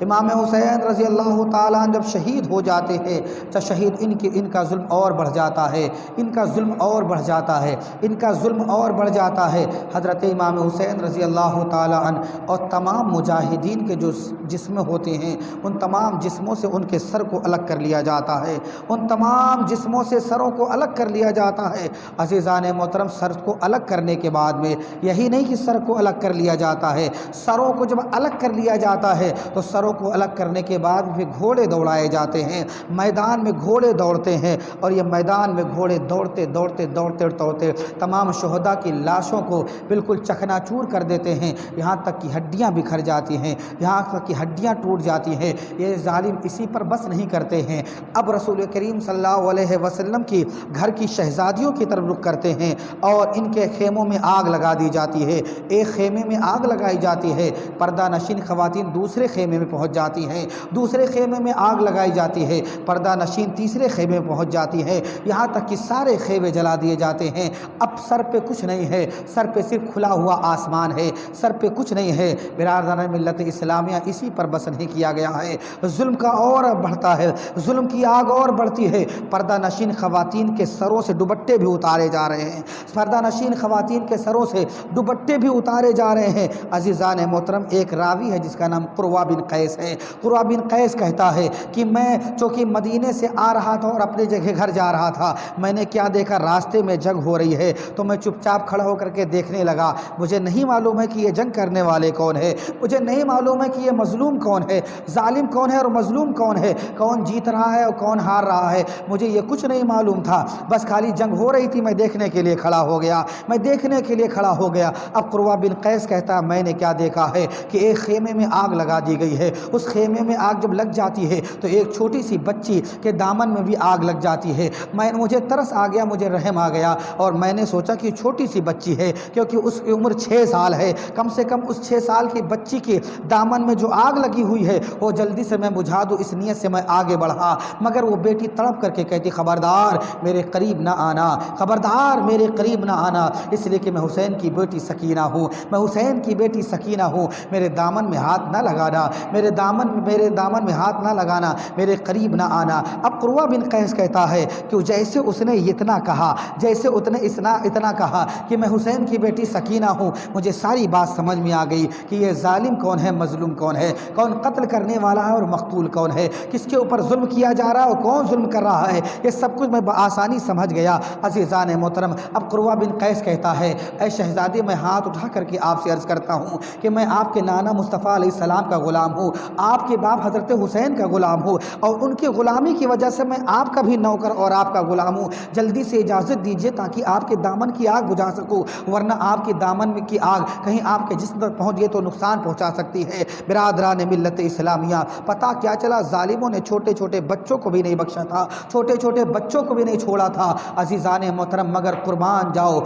امام حسین رضی اللہ تعالیٰ عنہ جب شہید ہو جاتے ہیں تو شہید ان کا ظلم اور بڑھ جاتا ہے، ان کا ظلم اور بڑھ جاتا ہے، ان کا ظلم اور بڑھ جاتا ہے۔ حضرت امام حسین رضی اللہ تعالیٰ عنہ اور تمام مجاہدین کے جو جسم ہوتے ہیں ان تمام جسموں سے ان کے سر کو الگ کر لیا جاتا ہے، ان تمام جسموں سے سروں کو الگ کر لیا جاتا ہے۔ عزیزان محترم، سر کو الگ کرنے کے بعد میں یہی نہیں کہ سر کو الگ کر لیا جاتا ہے، سروں کو جب الگ کر لیا جاتا ہے تو سروں کو الگ کرنے کے بعد پھر گھوڑے دوڑائے جاتے ہیں، میدان میں گھوڑے دوڑتے ہیں، اور یہ میدان میں گھوڑے دوڑتے دوڑتے دوڑتے دوڑتے تمام شہداء کی لاشوں کو بالکل چکنا چور کر دیتے ہیں، یہاں تک کہ ہڈیاں بکھر جاتی ہیں، یہاں تک کہ ہڈیاں ٹوٹ جاتی ہیں۔ یہ ظالم اسی پر بس نہیں کرتے ہیں، اب رسول کریم صلی اللہ علیہ وسلم کی گھر کی شہزادیوں کی طرف رخ کرتے ہیں اور ان کے خیموں میں آگ لگا دی جاتی ہے۔ ایک خیمے میں آگ لگائی جاتی ہے، پردہ نشین خواتین دوسرے خیمے میں پہنچ جاتی ہیں، دوسرے خیمے میں آگ لگائی جاتی ہے، پردہ نشین تیسرے خیمے میں پہنچ جاتی ہے، یہاں تک کہ سارے خیمے جلا دیے جاتے ہیں۔ اب سر پہ کچھ نہیں ہے، سر پہ صرف کھلا ہوا آسمان ہے، سر پہ کچھ نہیں ہے۔ برادران ملت اسلامیہ، اسی پر بس نہیں کیا گیا ہے، ظلم کا اور بڑھتا ہے، ظلم کی آگ اور بڑھتی ہے۔ پردہ نشین خواتین کے سروں سے دوپٹے بھی اتارے جا رہے ہیں، پردہ نشین خواتین کے سروں سے دوپٹے بھی اتارے جا رہے ہیں۔ عزیزان محترم، ایک راوی ہے جس کا نام قروہ بن قیس ہے، قروہ بن قیس کہتا ہے کہ میں چونکہ مدینے سے آ رہا تھا اور اپنے جگہ گھر جا رہا تھا، میں نے کیا دیکھا، راستے میں جنگ ہو رہی ہے تو میں چپ چاپ کھڑا ہو کر کے دیکھنے لگا۔ مجھے نہیں معلوم ہے کہ یہ جنگ کرنے والے کون ہے، مجھے نہیں معلوم ہے کہ یہ مظلوم کون ہے، ظالم کون ہے اور مظلوم کون ہے، کون جیت رہا ہے اور کون ہار رہا ہے، مجھے یہ کچھ نہیں معلوم تھا، بس خالی جنگ ہو رہی تھی، میں دیکھنے کے لیے کھڑا ہو گیا، میں دیکھنے کے لیے کھڑا ہو گیا۔ اب قروہ بن قیس کہتا ہے میں نے کیا دیکھا ہے کہ ایک خیمے میں آگ لگا دی گئی ہے، اس خیمے میں آگ جب لگ جاتی ہے تو ایک چھوٹی سی بچی کے دامن میں بھی آگ لگ جاتی ہے۔ مجھے ترس آ گیا، مجھے رحم آ گیا، اور میں نے سوچا کہ چھوٹی سی بچی ہے، کیونکہ اس کی عمر 6 سال ہے، کم سے کم اس 6 سال کی بچی کے دامن میں جو آگ لگی ہوئی ہے وہ جلدی سے میں بجھا دوں، اس نیت سے میں آگے بڑھا، مگر وہ بیٹی تڑپ کر کے کہتی خبردار میرے قریب نہ آنا، خبردار میرے قریب نہ آنا، اس لیے کہ میں حسین کی بیٹی سکینہ ہوں، میں حسین کی بیٹی سکینہ ہوں، میرے دامن میں ہاتھ نہ لگانا، میرے دامن میں ہاتھ نہ لگانا، میرے قریب نہ آنا۔ اب قروہ بن قیس کہتا ہے کہ جیسے اس نے اتنا کہا، جیسے اتنا کہا کہ میں حسین کی بیٹی سکینہ ہوں، مجھے ساری بات سمجھ میں آ گئی کہ یہ ظالم کون ہے، مظلوم کون ہے، کون قتل کرنے والا ہے اور مقتول کون ہے، کس کے اوپر ظلم کیا جا رہا ہے اور کون ظلم کر رہا ہے، یہ سب کچھ میں بآسانی سمجھ گیا۔ عزیزان محترم، اب قروہ بن قیس کہتا ہے اے شہزادی، میں ہاتھ اٹھا کر کے آپ سے عرض کرتا ہوں کہ میں آپ کے نانا مصطفیٰ علیہ السلام کا غلام ہوں، آپ کے باپ حضرت حسین کا غلام ہوں، اور ان کی غلامی کی وجہ سے میں آپ کا بھی نوکر اور آپ کا غلام ہوں، جلدی سے اجازت دیجیے تاکہ آپ کے دامن کی آگ بجھا سکوں، ورنہ آپ کے دامن میں کی آگ کہیں آپ کے جسم تک پہنچ گئی تو نقصان پہنچا سکتی ہے۔ برادران ملت اسلامیہ، پتہ کیا چلا، ظالموں نے چھوٹے چھوٹے بچوں کو بھی نہیں بخشا تھا، چھوٹے چھوٹے بچوں کو بھی نہیں چھوڑا تھا۔ عزیزان محترم، مگر قربان جاؤ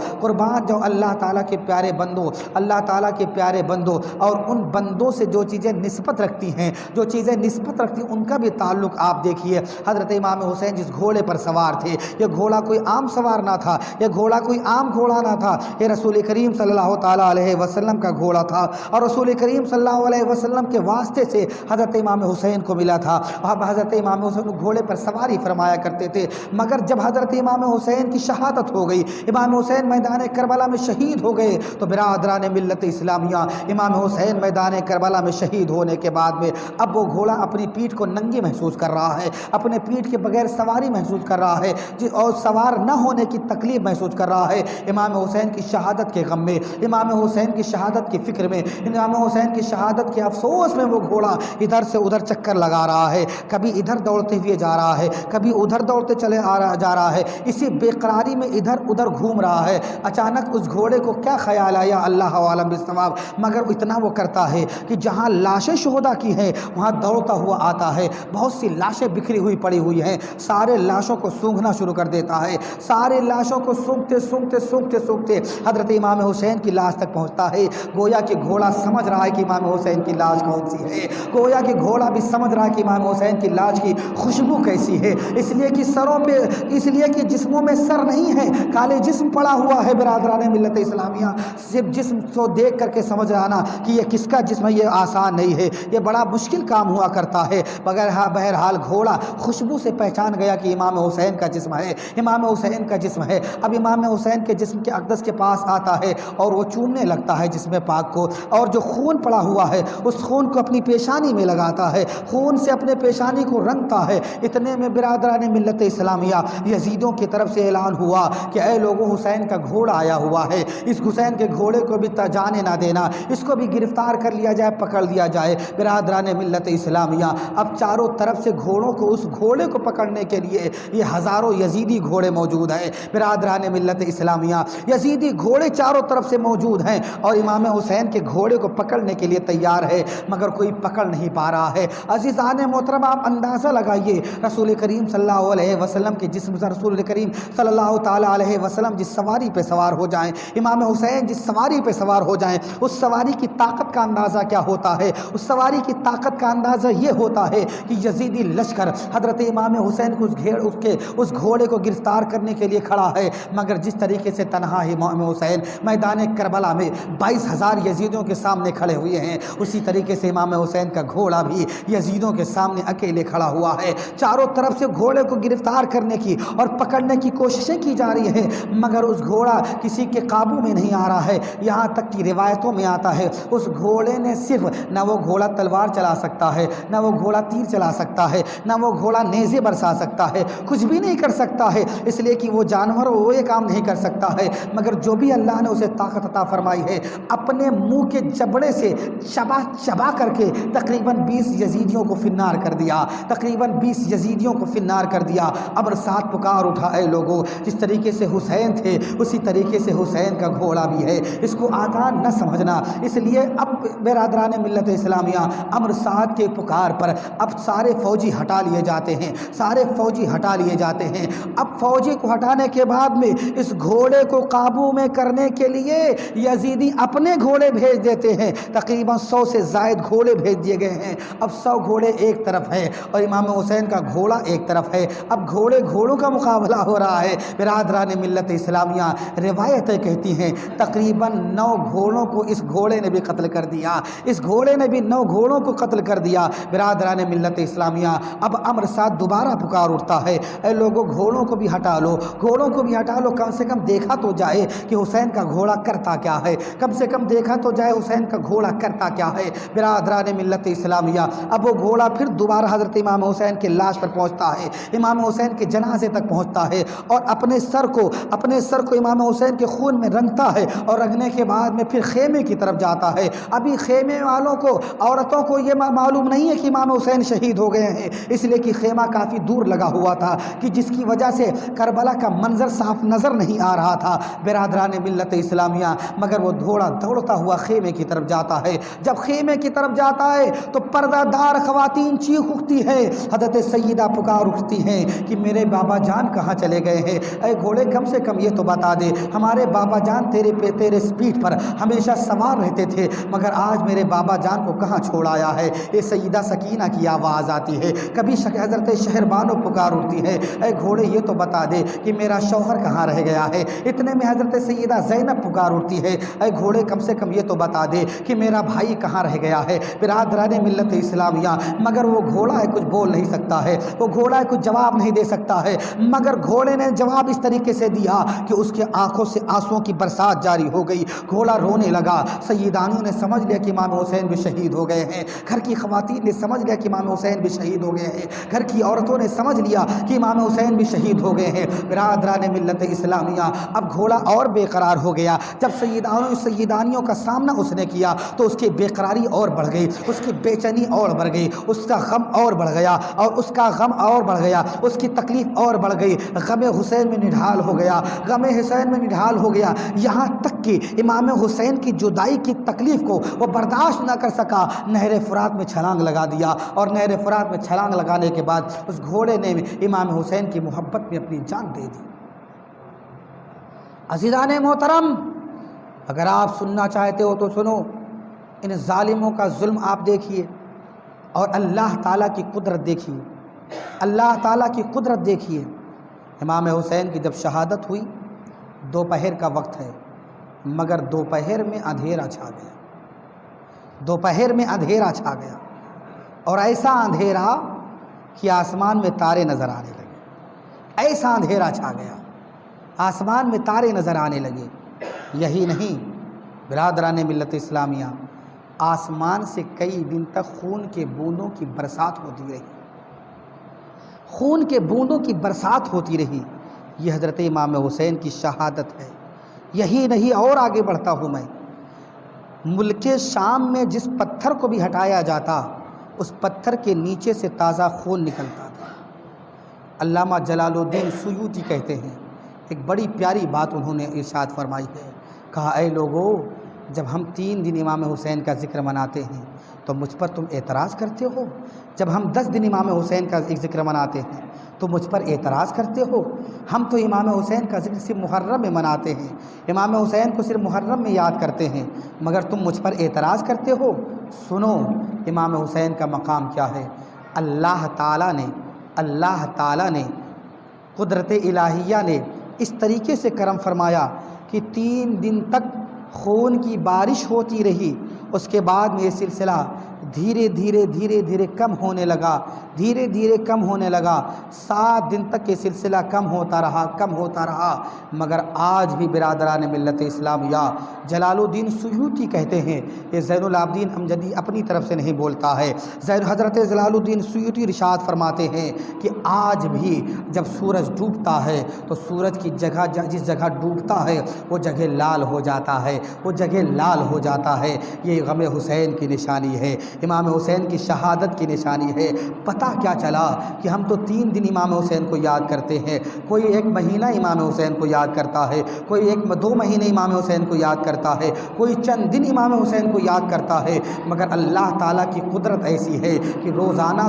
اللہ تعالیٰ کے پیارے بندوں، اللہ تعالیٰ کے پیارے بندوں، اور ان بندوں سے جو چیزیں نسبت رکھتی ہیں، جو چیزیں نسبت رکھتی ہیں، ان کا بھی تعلق آپ دیکھیے۔ حضرت امام حسین جس گھوڑے پر سوار تھے، یہ گھوڑا کوئی عام سوار نہ تھا، یہ گھوڑا کوئی عام گھوڑا نہ تھا، یہ رسول کریم صلی اللہ تعالیٰ علیہ وسلم کا گھوڑا تھا، اور رسول کریم صلی اللہ علیہ وسلم کے واسطے سے حضرت امام حسین کو ملا تھا۔ اب حضرت امام حسین گھوڑے پر سواری فرمایا کرتے تھے، مگر جب حضرت امام حسین کی شہادت ہو گئی، امام حسین میدان کربلا میں شہید ہو گئے، تو برادران ملت اسلامیہ، امام حسین میدان کربلا میں شہید ہونے کے بعد میں اب وہ گھوڑا اپنی پیٹھ کو ننگی محسوس کر رہا ہے، اپنے پیٹھ کے بغیر سواری محسوس کر رہا ہے، اور سوار نہ ہونے کی تکلیف محسوس کر رہا ہے۔ امام حسین کی شہادت کے غم میں، امام حسین کی شہادت کی فکر میں، امام حسین کی شہادت کے افسوس میں وہ گھوڑا ادھر سے ادھر چکر لگا رہا ہے، کبھی ادھر دوڑتے ہوئے جا رہا ہے، کبھی ادھر دوڑتے جا رہا ہے، اسی بے قراری میں ادھر ادھر گھوم رہا ہے۔ اچانک اس گھوڑے کو کیا خیال آیا، اللہ عالم بالصواب، مگر اتنا وہ کرتا ہے کہ جہاں لاشیں شہداء کی ہیں وہاں دوڑتا ہوا آتا ہے، بہت سی لاشیں بکھری ہوئی پڑی ہوئی ہیں، سارے لاشوں کو سونگھنا شروع کر دیتا ہے، سارے لاشوں کو سونگتے حضرت امام حسین کی لاش تک پہنچتا ہے۔ گویا کہ گھوڑا سمجھ رہا ہے کہ امام حسین کی لاش کون سی ہے، گویا کہ گھوڑا بھی سمجھ رہا ہے کہ امام حسین کی لاش کی خوشبو کیسی ہے، اس لیے کہ سروں پہ، اس لیے کہ جسموں میں سر نہیں ہے، کالے جسم پڑا ہوا ہے۔ برادران ملت اسلامیہ، صرف جسم کو دیکھ کر کے سمجھ رہا نا کہ یہ کس کا جسم ہے، یہ آسان نہیں ہے، یہ بڑا مشکل کام ہوا کرتا ہے، مگر بہرحال گھوڑا خوشبو سے پہچان گیا کہ امام حسین کا جسم ہے، امام حسین کا جسم ہے۔ اب امام حسین کے جسم کے اقدس کے پاس آتا ہے اور وہ چومنے لگتا ہے جسم پاک کو، اور جو خون پڑا ہوا ہے اس خون کو اپنی پیشانی میں لگاتا ہے، خون سے اپنے پیشانی کو رنگتا ہے۔ اتنے میں برادران ملت اسلامیہ یزیدوں کی طرف سے اعلان ہوا کہ اے لوگوں، حسین کا گھوڑا آیا ہوا ہے، اس حسین کے گھوڑے کو بھی جانے نہ دینا، اس کو بھی گرفتار کر لیا جائے، پکڑ لیا جائے۔ برادران ملت اسلامیہ، اب چاروں طرف سے گھوڑوں کو، اس گھوڑے کو پکڑنے کے لیے یہ ہزاروں یزیدی گھوڑے موجود ہیں۔ برادران ملت اسلامیہ، یزیدی گھوڑے چاروں طرف سے موجود ہیں اور امام حسین کے گھوڑے کو پکڑنے کے لیے تیار ہے، مگر کوئی پکڑ نہیں پا رہا ہے۔ عزیزان محترم، آپ اندازہ لگائیے رسول کریم صلی اللہ علیہ وسلم کے جسم سے، رسول کریم صلی اللہ تعالیٰ علیہ وسلم جس سواری پہ سوار ہو جائیں، امام حسین جس سواری پہ سوار ہو جائیں، اس سواری کی طاقت کا اندازہ کیا ہوتا ہے؟ اس سواری کی طاقت کا اندازہ یہ ہوتا ہے کہ یزیدی لشکر حضرت امام حسین کو اس گھوڑے کو گرفتار کرنے کے لیے کھڑا ہے، مگر جس طریقے سے تنہا ہی امام حسین میدان کربلا میں 22,000 یزیدوں کے سامنے کھڑے ہوئے ہیں، اسی طریقے سے امام حسین کا گھوڑا بھی یزیدوں کے سامنے اکیلے کھڑا ہوا ہے۔ چاروں طرف سے گھوڑے کو گرفتار کرنے کی اور پکڑنے کی کوششیں کی جا رہی ہیں، مگر اس گھوڑا کسی کے قابو میں نہیں آ رہا ہے۔ یہاں تک کہ روایتوں میں آتا ہے اس گھوڑے نے صرف، نہ وہ گھوڑا تلوار چلا سکتا ہے، نہ وہ گھوڑا تیر چلا سکتا ہے، نہ وہ گھوڑا نیزے برسا سکتا ہے، کچھ بھی نہیں کر سکتا ہے، اس لیے کہ وہ جانور وہ یہ کام نہیں کر سکتا ہے، مگر جو بھی اللہ نے اسے طاقت عطا فرمائی ہے، اپنے منہ کے جبڑے سے چبا چبا کر کے تقریباً 20 یزیدیوں کو فنار کر دیا، تقریباً 20 یزیدیوں کو فنار کر دیا۔ اب ساتھ پکار اٹھا، اے لوگوں، جس طریقے سے حسین تھے اسی طریقے سے حسین کا گھوڑا بھی ہے، اس کو آسان نہ سمجھنا۔ اس لیے اب برادران ملت اسلامیہ، امر سعد کے پکار پر اب سارے فوجی ہٹا لیے جاتے ہیں، سارے فوجی ہٹا لیے جاتے ہیں۔ اب فوجی کو ہٹانے کے بعد میں اس گھوڑے کو قابو میں کرنے کے لیے یزیدی اپنے گھوڑے بھیج دیتے ہیں، تقریباً 100 سے زائد گھوڑے بھیج دیے گئے ہیں۔ اب 100 گھوڑے ایک طرف ہیں اور امام حسین کا گھوڑا ایک طرف ہے، اب گھوڑوں کا مقابلہ ہو رہا ہے۔ برادران ملت اسلامیہ، روایتیں کہتی ہیں تقریباً 9 گھوڑوں کو اس گھوڑے نے بھی قتل کر دیا، اس گھوڑے نے بھی 9 گھوڑوں کو قتل کر دیا۔ برادران ملت اسلامیہ، اب امر ساتھ دوبارہ پکار اٹھتا ہے، اے لوگوں، گھوڑوں کو بھی ہٹا لو، گھوڑوں کو بھی ہٹا لو، کم سے کم دیکھا تو جائے کہ حسین کا گھوڑا کرتا کیا ہے، کم سے کم دیکھا تو جائے حسین کا گھوڑا کرتا کیا ہے۔ برادران ملت اسلامیہ، اب وہ گھوڑا پھر دوبارہ حضرت امام حسین کے لاش پر پہنچتا ہے، امام حسین کے جنازے تک پہنچتا ہے اور اپنے سر کو امام حسین کے خون میں رنگتا ہے، اور رنگنے کے بعد میں پھر خیمے کی طرف جاتا ہے۔ ابھی خیمے والوں کو، عورتوں کو یہ معلوم نہیں ہے کہ امام حسین شہید ہو گئے ہیں، اس لیے کہ خیمہ کافی دور لگا ہوا تھا، کہ جس کی وجہ سے کربلا کا منظر صاف نظر نہیں آ رہا تھا۔ برادران ملت اسلامیہ، مگر وہ گھوڑا دوڑتا ہوا خیمے کی طرف جاتا ہے۔ جب خیمے کی طرف جاتا ہے تو پردہ دار خواتین چیخ اٹھتی ہے، حضرت سیدہ پکار اٹھتی ہیں کہ میرے بابا جان کہاں چلے گئے ہیں؟ اے گھوڑے، کم سے کم یہ تو بتا دے، ہمارے بابا جان تیرے پیٹھ پر ہمیشہ سوار رہتے تھے، مگر آج میرے بابا جان کو کہاں چھوڑ آیا ہے؟ یہ سیدہ سکینہ کی آواز آتی ہے۔ کبھی حضرت شہربانو پکار اٹھتی ہے، اے گھوڑے، یہ تو بتا دے کہ میرا شوہر کہاں رہ گیا ہے؟ اتنے میں حضرت سیدہ زینب پکار اٹھتی ہے، اے گھوڑے، کم سے کم یہ تو بتا دے کہ میرا بھائی کہاں رہ گیا ہے؟ برادران ملت اسلامیہ، مگر وہ گھوڑا ہے کچھ بول نہیں سکتا ہے، وہ گھوڑا ہے کچھ جواب نہیں دے سکتا ہے، مگر گھوڑے نے جواب اس طریقے سے دیا کہ اس کے آنکھوں سے آنسوؤں کی برسات جاری ہو گئی، گھوڑا رونے لگا۔ سیدانوں نے سمجھ لیا کہ امام حسین بھی شہید ہو گئے ہیں، گھر کی خواتین نے سمجھ لیا کہ امام حسین بھی شہید ہو گئے ہیں، گھر کی عورتوں نے سمجھ لیا کہ امام حسین بھی شہید ہو گئے ہیں۔ برادران ملت اسلامیہ، اب گھوڑا اور بے قرار ہو گیا۔ جب سیدانیوں کا سامنا اس نے کیا تو اس کی بے قراری اور بڑھ گئی، اس کی بے چینی اور بڑھ گئی، اس کا غم اور بڑھ گیا، اور اس کا غم اور بڑھ گیا، اس کی تکلیف اور بڑھ گئی، غم حسین میں نڈھال ہو گیا، غم حسین میں نڈھال ہو گیا، یہاں تک کہ امام حسین کی جدائی کی تکلیف کو وہ برداشت نہ کر سکا، نہر فرات میں چھلانگ لگا دیا، اور نہر فرات میں چھلانگ لگانے کے بعد اس گھوڑے نے امام حسین کی محبت میں اپنی جان دے دی۔ عزیزان محترم، اگر آپ سننا چاہتے ہو تو سنو، ان ظالموں کا ظلم آپ دیکھیے اور اللہ تعالیٰ کی قدرت دیکھیے، اللہ تعالیٰ کی قدرت دیکھیے۔ امام حسین کی جب شہادت ہوئی، دوپہر کا وقت ہے، مگر دوپہر میں اندھیرا چھا گیا، دوپہر میں اندھیرا چھا گیا، اور ایسا اندھیرا کہ آسمان میں تارے نظر آنے لگے، ایسا اندھیرا چھا گیا، آسمان میں تارے نظر آنے لگے۔ یہی نہیں برادران ملت اسلامیہ، آسمان سے کئی دن تک خون کے بوندوں کی برسات ہوتی رہی، خون کے بوندوں کی برسات ہوتی رہی۔ یہ حضرت امام حسین کی شہادت ہے۔ یہی نہیں، اور آگے بڑھتا ہوں میں، ملک شام میں جس پتھر کو بھی ہٹایا جاتا اس پتھر کے نیچے سے تازہ خون نکلتا تھا۔ علامہ جلال الدین سیوطی کہتے ہیں، ایک بڑی پیاری بات انہوں نے ارشاد فرمائی ہے، کہا اے لوگو، جب ہم 3 دن امام حسین کا ذکر مناتے ہیں تو مجھ پر تم اعتراض کرتے ہو، جب ہم 10 دن امام حسین کا ذکر مناتے ہیں تو مجھ پر اعتراض کرتے ہو۔ ہم تو امام حسین کا ذکر صرف محرم میں مناتے ہیں، امام حسین کو صرف محرم میں یاد کرتے ہیں، مگر تم مجھ پر اعتراض کرتے ہو۔ سنو امام حسین کا مقام کیا ہے۔ اللہ تعالیٰ نے قدرت الہیہ نے اس طریقے سے کرم فرمایا کہ 3 دن تک خون کی بارش ہوتی رہی۔ اس کے بعد میں یہ سلسلہ دھیرے دھیرے کم ہونے لگا، دھیرے دھیرے کم ہونے لگا۔ 7 دن تک یہ سلسلہ کم ہوتا رہا، مگر آج بھی برادران ملت اسلامیہ، جلال الدین سیوطی کہتے ہیں، یہ زین العابدین امجدی اپنی طرف سے نہیں بولتا ہے، حضرت جلال الدین سیوطی ارشاد فرماتے ہیں کہ آج بھی جب سورج ڈوبتا ہے تو سورج کی جگہ جس جگہ ڈوبتا ہے وہ جگہ لال ہو جاتا ہے، وہ جگہ لال ہو جاتا ہے۔ یہ غم حسین کی نشانی ہے، امام حسین کی شہادت کی نشانی ہے۔ پتہ کیا چلا کہ ہم تو 3 دن امام حسین کو یاد کرتے ہیں، کوئی 1 مہینہ امام حسین کو یاد کرتا ہے، کوئی 2 مہینے امام حسین کو یاد کرتا ہے، کوئی چند دن امام حسین کو یاد کرتا ہے، مگر اللہ تعالیٰ کی قدرت ایسی ہے کہ روزانہ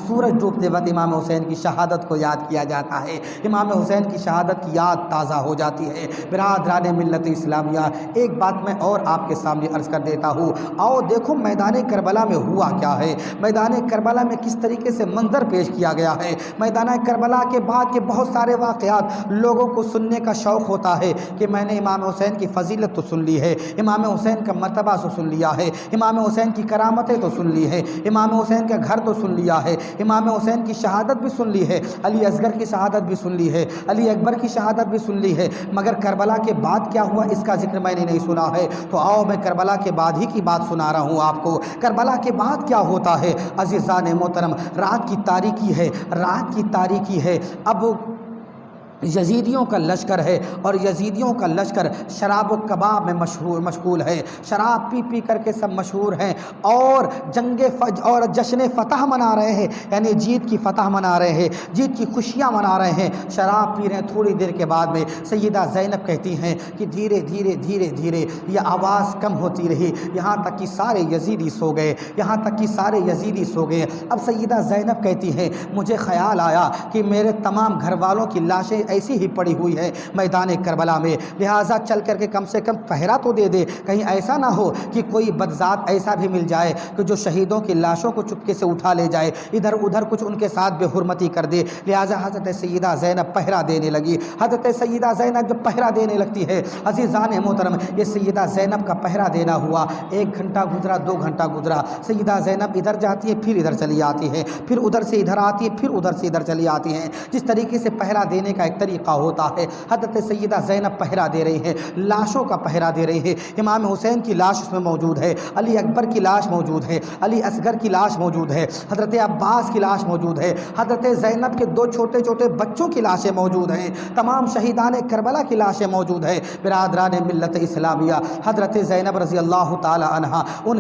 سورج ڈوبتے وقت امام حسین کی شہادت کو یاد کیا جاتا ہے، امام حسین کی شہادت کی یاد تازہ ہو جاتی ہے۔ برادران ملت اسلامیہ، ایک بات میں اور آپ کے سامنے عرض کر دیتا ہوں، آؤ دیکھو میدان کربلا میں ہوا کیا ہے، میدان کربلا میں کس طریقے سے منظر پیش کیا گیا ہے۔ میدان کربلا کے بعد کے بہت سارے واقعات لوگوں کو سننے کا شوق ہوتا ہے کہ میں نے امام حسین کی فضیلت تو سن لی ہے، امام حسین کا مرتبہ تو سن لیا ہے، امام حسین کی کرامتیں تو سن لی ہے، امام حسین کا گھر تو سن لیا ہے، امام حسین کی شہادت بھی سن لی ہے، علی اصغر کی شہادت بھی سن لی ہے، علی اکبر کی شہادت بھی سن لی ہے، مگر کربلا کے بعد کیا ہوا اس کا ذکر میں نے نہیں سنا ہے۔ تو آؤ میں کربلا کے بعد ہی کی بات سنا رہا ہوں آپ کو۔ کربلا کے بعد کیا ہوتا ہے عزیزان محترم؟ رات کی تاریکی ہے۔ اب یزیدیوں کا لشکر ہے، اور یزیدیوں کا لشکر شراب و کباب میں مشغول ہے، شراب پی کر کے سب مشہور ہیں، اور اور جشن فتح منا رہے ہیں، یعنی جیت کی فتح منا رہے ہیں، جیت کی خوشیاں منا رہے ہیں، شراب پی رہے ہیں۔ تھوڑی دیر کے بعد میں سیدہ زینب کہتی ہیں کہ دھیرے دھیرے یہ آواز کم ہوتی رہی، یہاں تک کہ سارے یزیدی سو گئے، اب سیدہ زینب کہتی ہیں مجھے خیال آیا کہ میرے تمام گھر والوں کی لاشیں ایسی ہی پڑی ہوئی ہے میدان کربلا میں، لہٰذا چل کر کے کم سے کم پہرا تو دے دے، کہیں ایسا نہ ہو کہ کوئی بدذات ایسا بھی مل جائے کہ جو شہیدوں کی لاشوں کو چپکے سے اٹھا لے جائے، ادھر ادھر کچھ ان کے ساتھ بے حرمتی کر دے۔ لہٰذا حضرت سیدہ زینب پہرا دینے لگی۔ حضرت سیدہ زینب جب پہرا دینے لگتی ہے، عزیزان محترم، یہ سیدہ زینب کا پہرا دینا ہوا، 1 گھنٹہ گزرا، 2 گھنٹہ گزرا، سیدہ زینب ادھر جاتی ہے پھر ادھر چلی آتی ہے، پھر ادھر سے ادھر آتی ہے، پھر ادھر سے ادھر چلی آتی ہیں۔ جس طریقے سے پہرا دینے کا ایک طریقہ ہوتا ہے، حضرت سیدہ زینب پہرا دے رہی ہیں، لاشوں کا پہرا دے رہی ہے۔ امام حسین کی لاش اس میں موجود ہے، علی اکبر کی لاش موجود ہے، علی اصغر کی لاش موجود ہے، حضرت عباس کی لاش موجود ہے، حضرت زینب کے 2 چھوٹے چھوٹے بچوں کی لاشیں موجود ہیں، تمام شہیدان کربلا کی لاشیں موجود ہیں۔ برادران ملت اسلامیہ، حضرت زینب رضی اللہ تعالی عنہا ان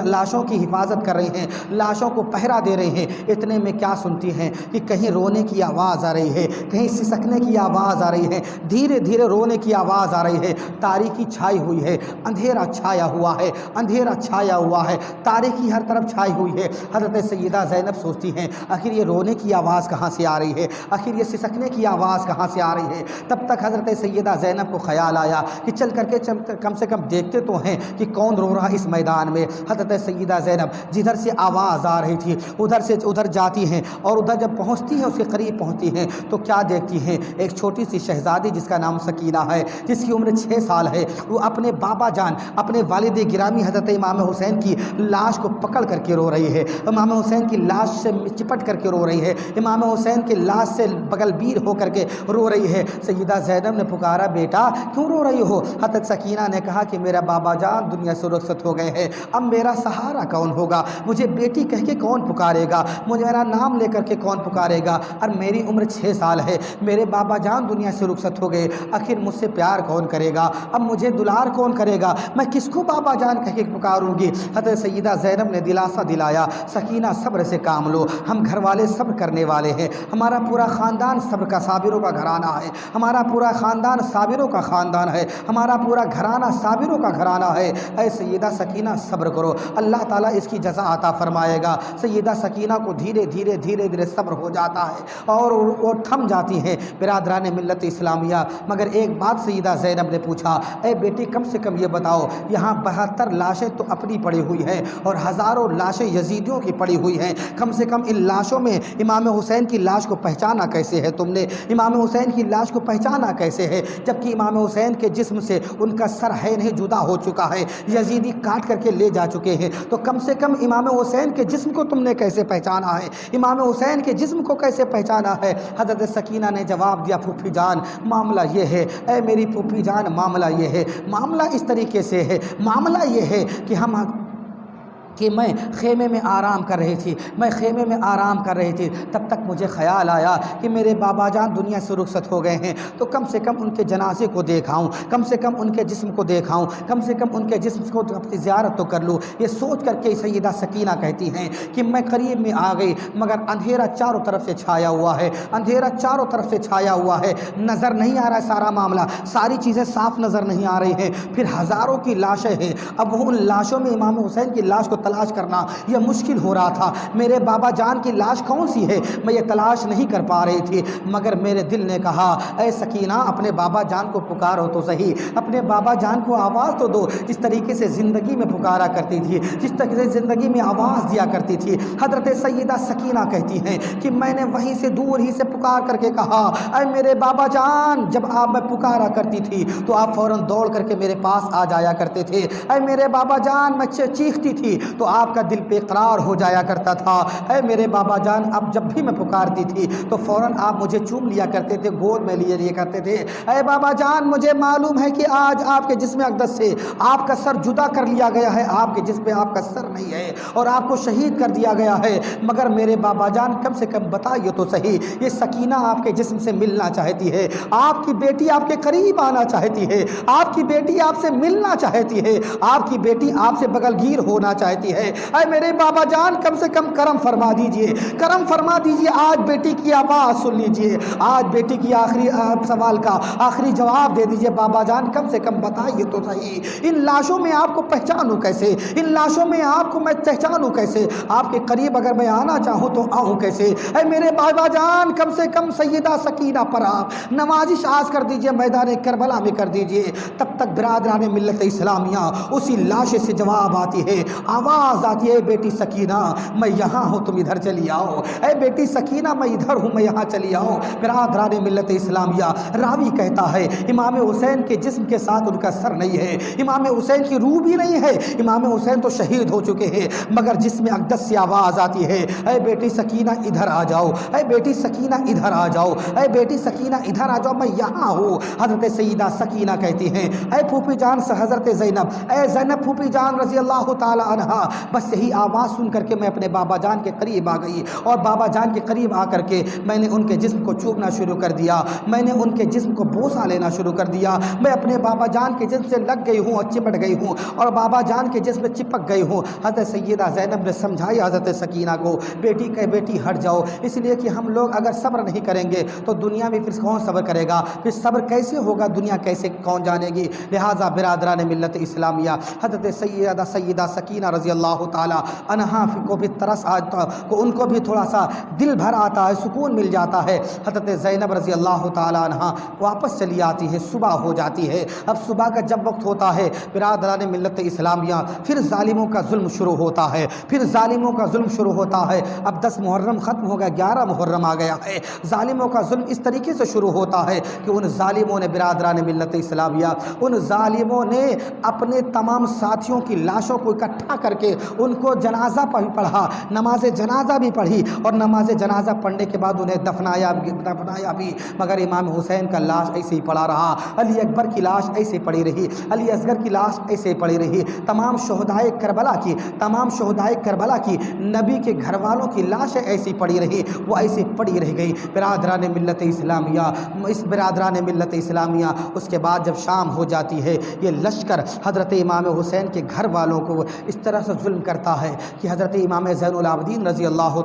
لاشوں کی حفاظت کر رہی ہیں، لاشوں کو پہرا دے رہی ہیں۔ اتنے میں کیا سنتی ہیں کہ کہیں رونے کی آواز آ رہی ہے، کہیں سسکنے کی آواز آ رہی ہے، دھیرے دھیرے رونے کی آواز آ رہی ہے۔ تاریکی چھائی ہوئی ہے، اندھیرا چھایا ہوا ہے، تاریکی ہر طرف چھائی ہوئی ہے۔ حضرت سیدہ زینب سوچتی ہیں آخر یہ رونے کی آواز کہاں سے آ رہی ہے، آخر یہ سسکنے کی آواز کہاں سے آ رہی ہے۔ تب تک حضرت سیدہ زینب کو خیال آیا کہ چل کر کے کم سے کم دیکھتے تو ہیں کہ کون رو رہا اس میدان میں۔ حضرت سیدہ زینب جدھر سے آواز آ رہی تھی ادھر سے ادھر جاتی ہیں، اور ادھر جب پہنچتی ہیں، اس کے قریب پہنچتی ہیں تو کیا دیکھتی ہیں ایک چھوٹی سی شہزادی جس کا نام سکینہ ہے، جس کی عمر 6 سال ہے، وہ اپنے بابا جان، اپنے والد گرامی حضرت امام حسین کی لاش کو پکڑ کر کے رو رہی ہے، امام حسین کی لاش سے چپٹ کر کے رو رہی ہے، امام حسین کی لاش سے بغل بیر ہو کر کے رو رہی ہے۔ سیدہ زینب نے پکارا، بیٹا کیوں رو رہی ہو؟ حضرت سکینہ نے کہا کہ میرا بابا جان دنیا سے رخصت ہو گئے ہیں، اب میرا سہارا کون ہوگا؟ مجھے بیٹی کہہ کے کون پکارے گا؟ مجھے میرا نام لے کر کے کون پکارے گا؟ اور میری عمر 6 سال ہے، میرے بابا جان دنیا سے رخصت ہو گئے، آخر مجھ سے پیار کون کرے گا؟ اب مجھے دلار کون کرے گا؟ میں کس کو بابا جان کہہ کے پکاروں گی؟ حضرت سیدہ زینب نے دلاسا دلایا، سکینہ صبر سے کام لو، ہم گھر والے صبر کرنے والے ہیں، ہمارا پورا خاندان صبر کا صابروں کا گھرانہ ہے، ہمارا پورا خاندان صابروں کا خاندان ہے، ہمارا پورا گھرانہ صابروں کا گھرانہ ہے۔ اے سیدہ سکینہ صبر کرو، اللہ تعالیٰ اس کی جزا عطا فرمائے گا۔ سیدہ سکینہ کو دھیرے دھیرے صبر ہو جاتا ہے اور وہ تھم جاتی ہیں۔ برادران ملت اسلامیہ، مگر ایک بات سیدہ زینب نے پوچھا، اے بیٹی کم سے کم یہ بتاؤ، یہاں 72 لاشیں تو اپنی پڑی ہوئی ہیں اور ہزاروں لاشیں یزیدیوں کی پڑی ہوئی ہیں، کم سے کم ان لاشوں میں امام حسین کی لاش کو پہچانا کیسے ہے؟ تم نے امام حسین کی لاش کو پہچانا کیسے ہے جبکہ امام حسین کے جسم سے ان کا سر ہے نہیں جدا ہو چکا ہے، یزیدی کاٹ کر کے لے جا چکے ہیں، تو کم سے کم امام حسین کے جسم کو تم نے کیسے پہچانا ہے؟ امام حسین کے جسم کو کیسے پہچانا ہے؟ حضرت سکینہ نے جواب دیا، پھوپھی جان معاملہ یہ ہے، اے میری پھوپھی جان معاملہ یہ ہے، معاملہ اس طریقے سے ہے، معاملہ یہ ہے کہ میں خیمے میں آرام کر رہی تھی، تب تک مجھے خیال آیا کہ میرے بابا جان دنیا سے رخصت ہو گئے ہیں، تو کم سے کم ان کے جنازے کو دیکھاؤں، کم سے کم ان کے جسم کو دیکھاؤں، کم سے کم ان کے جسم کو اپنی زیارت تو کر لوں۔ یہ سوچ کر کے سیدہ سکینہ کہتی ہیں کہ میں قریب میں آ گئی، مگر اندھیرا چاروں طرف سے چھایا ہوا ہے، اندھیرا چاروں طرف سے چھایا ہوا ہے، نظر نہیں آ رہا ہے سارا معاملہ، ساری چیزیں صاف نظر نہیں آ رہی ہیں، پھر ہزاروں کی لاشیں ہیں، اب وہ ان لاشوں میں امام حسین کی لاش کو تلاش کرنا یہ مشکل ہو رہا تھا۔ میرے بابا جان کی لاش کون سی ہے میں یہ تلاش نہیں کر پا رہی تھی، مگر میرے دل نے کہا، اے سکینہ اپنے بابا جان کو پکارو تو صحیح، اپنے بابا جان کو آواز تو دو، جس طریقے سے زندگی میں پکارا کرتی تھی، جس طریقے سے زندگی میں آواز دیا کرتی تھی۔ حضرت سیدہ سکینہ کہتی ہیں کہ میں نے وہیں سے دور ہی سے پکار کر کے کہا، اے میرے بابا جان، جب آپ میں پکارا کرتی تھی تو آپ فوراً دوڑ کر کے میرے پاس آ جایا کرتے تھے، اے میرے بابا جان، میں چیختی تھی تو آپ کا دل بے قرار ہو جایا کرتا تھا، اے میرے بابا جان، اب جب بھی میں پکارتی تھی تو فوراً آپ مجھے چوم لیا کرتے تھے، گود میں لیے کرتے تھے۔ اے بابا جان، مجھے معلوم ہے کہ آج آپ کے جسم اقدس سے آپ کا سر جدا کر لیا گیا ہے، آپ کے جسم پہ آپ کا سر نہیں ہے اور آپ کو شہید کر دیا گیا ہے، مگر میرے بابا جان کم سے کم بتائیے تو صحیح، یہ سکینہ آپ کے جسم سے ملنا چاہتی ہے، آپ کی بیٹی آپ کے قریب آنا چاہتی ہے، آپ کی بیٹی آپ سے ملنا چاہتی ہے، آپ کی بیٹی آپ سے بغل گیر ہونا چاہتی ہے۔ اے میرے بابا جان، کم سے کم کرم فرما دیجئے، کرم فرما دیجئے، آج بیٹی کی آواز سن لیجئے، آج بیٹی کی آخری سوال کا آخری جواب دے دیجئے۔ بابا جان کم سے کم بتائیے تو صحیح، ان لاشوں میں آپ کو پہچانوں کیسے؟ ان لاشوں میں آپ کو میں پہچانوں کیسے؟ آپ کے قریب اگر میں آنا چاہوں تو آؤں کیسے؟ اے میرے بابا جان، کم سے کم سیدہ سکینہ پر آپ نوازش آز کر دیجئے، میدان کربلا میں کر دیجئے۔ تب تک برادران ملت اسلامیہ اسی لاش سے جواب آتی ہے، آواز آتی ہے، بیٹی سکینہ میں یہاں ہوں، تم ادھر چلی آؤ، اے بیٹی سکینہ میں ادھر ہوں، میں یہاں چلی آؤ۔ برادران ملت اسلامیہ، راوی کہتا ہے امام حسین کے جسم کے ساتھ ان کا سر نہیں ہے، امام حسین کی روح بھی نہیں ہے، امام حسین تو شہید ہو چکے ہیں، مگر جسم اقدس سے آواز آتی ہے، اے بیٹی سکینہ ادھر آ جاؤ، اے بیٹی سکینہ ادھر آ جاؤ، اے بیٹی سکینہ ادھر آ جاؤ، میں یہاں ہوں۔ حضرت سیدہ سکینہ کہتی ہیں، اے پھوپھی جان سے حضرت زینب، اے زینب پھوپھی جان رضی اللہ تعالی عنہا، بس یہی آواز سن کر کے میں اپنے بابا جان کے قریب آ گئی اور بابا جان کے قریب آ کر کے میں نے ان کے جسم کو چومنا شروع کر دیا، میں نے ان کے جسم کو بوسہ لینا شروع کر دیا، میں اپنے بابا جان کے جسم سے لگ گئی ہوں اور چپٹ گئی ہوں اور بابا جان کے جسم میں چپک گئی ہوں۔ حضرت سیدہ زینب نے سمجھائی حضرت سکینہ کو، بیٹی ہٹ جاؤ، اس لیے کہ ہم لوگ اگر صبر نہیں کریں گے تو دنیا میں پھر کون صبر کرے گا، پھر صبر کیسے ہوگا، دنیا کیسے کون جانے گی۔ لہٰذا برادران ملت اسلامیہ، حضرت سیدہ سکینہ رضی اللہ تعالی عنہا کو بھی ترس آتا کو ان کو بھی تھوڑا سا دل بھر آتا ہے، سکون مل جاتا ہے۔ حضرت زینب رضی اللہ تعالی عنہا واپس چلی آتی ہے، صبح ہو جاتی ہے۔ اب صبح کا جب وقت ہوتا ہے برادران ملت اسلامیہ، پھر ظالموں کا ظلم شروع ہوتا ہے، پھر ظالموں کا ظلم شروع ہوتا ہے۔ اب 10 محرم ختم ہو گیا، 11 محرم آ گیا ہے۔ ظالموں کا ظلم اس طریقے سے شروع ہوتا ہے کہ ان ظالموں نے برادران ملت اسلامیہ، ان ظالموں نے اپنے تمام ساتھیوں کی لاشوں کو اکٹھا کر کے ان کو جنازہ پڑھا، نماز جنازہ بھی پڑھی، اور نماز جنازہ پڑھنے کے بعد انہیں دفنایا بھی، مگر امام حسین کا لاش ایسے ہی پڑا رہا، علی اکبر کی لاش ایسے پڑی رہی، علی اصغر کی لاش ایسے پڑی رہی، تمام شہدائے کربلا کی نبی کے گھر والوں کی لاشیں ایسی پڑی رہی، وہ ایسی پڑی رہ گئی۔ برادران ملت اسلامیہ اس کے بعد جب شام ہو جاتی ہے، یہ لشکر حضرت امام حسین کے گھر والوں کو اس طرح سے ظلم کرتا ہے کہ حضرت امام زین العابدین رضی اللہ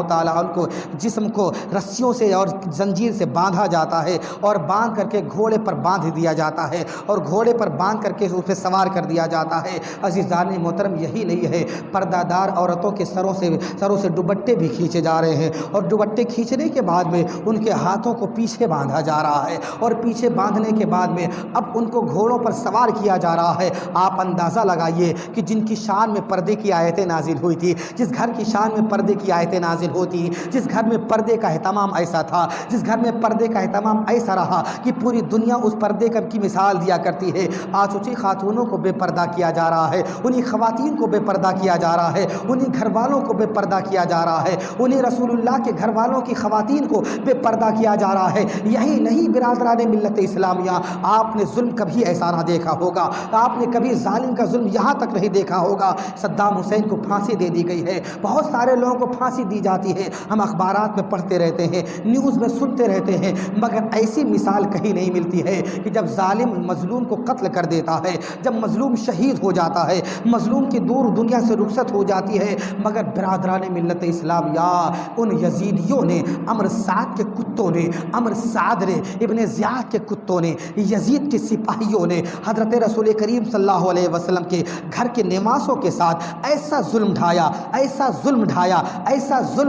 تعالیٰ عنہ کو جسم کو رسیوں سے اور زنجیر سے باندھا جاتا ہے، اور باندھ کر کے گھوڑے پر باندھ دیا جاتا ہے، اور گھوڑے پر باندھ کر کے اس پہ سوار کر دیا جاتا ہے۔ عزیزان محترم، یہی نہیں ہے، پردہ دار عورتوں کے سروں سے دوپٹے بھی کھینچے جا رہے ہیں، اور دوپٹے کھینچنے کے بعد میں ان کے ہاتھوں کو پیچھے باندھا جا رہا ہے، اور پیچھے باندھنے کے بعد میں اب ان کو گھوڑوں پر سوار کیا جا رہا ہے۔ آپ اندازہ لگائیے کہ جن کی شان میں پردے کی آیتیں نازل ہوئی تھی، جس گھر کی شان میں پردے کی آیتیں نازل ہوتی، جس گھر میں پردے کا اہتمام ایسا تھا، جس گھر میں پردے کا اہتمام ایسا رہا کہ پوری دنیا اس پردے کی مثال دیا کرتی ہے، آج اسی خاتونوں کو بے پردہ کیا جا رہا ہے، انہی خواتین کو بے پردہ کیا جا رہا ہے، انہی گھر والوں کو بے پردہ کیا جا رہا ہے، انہی رسول اللہ کے گھر والوں کی خواتین کو بے پردہ کیا جا رہا ہے۔ یہی نہیں برادران ملت اسلامیہ، آپ نے ظلم کبھی ایسا نہ دیکھا ہوگا، آپ نے کبھی ظالم کا ظلم یہاں تک نہیں دیکھا ہوگا۔ صدام حسین کو پھانسی دے دی گئی ہے، بہت سارے لوگوں کو پھانسی دی جاتی ہے، ہم اخبارات میں پڑھتے رہتے ہیں، نیوز میں سنتے رہتے ہیں، مگر ایسی مثال کہیں نہیں ملتی ہے کہ جب ظالم مظلوم کو قتل کر دیتا ہے، جب مظلوم شہید ہو جاتا ہے، مظلوم کی دور دنیا سے رخصت ہو جاتی ہے، مگر برادران ملت اسلامیہ، ان یزیدیوں نے، امر سعد کے کتوں نے، امر سعد نے، ابن زیاد کے کتوں نے، یزید کے سپاہیوں نے حضرت رسول کریم صلی اللہ علیہ وسلم کے گھر کے نمازوں کے ساتھ ایسا ظلم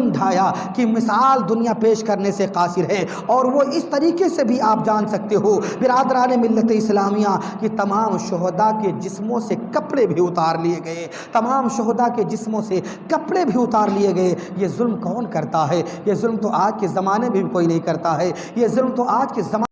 ڈھایا کہ مثال دنیا پیش کرنے سے قاصر ہے۔ اور وہ اس طریقے سے بھی آپ جان سکتے ہو برادران ملت اسلامیہ کہ تمام شہداء کے جسموں سے کپڑے بھی اتار لیے گئے، تمام شہداء کے جسموں سے کپڑے بھی اتار لیے گئے۔ یہ ظلم کون کرتا ہے؟ یہ ظلم تو آج کے زمانے میں بھی کوئی نہیں کرتا ہے، یہ ظلم تو آج کے زمانے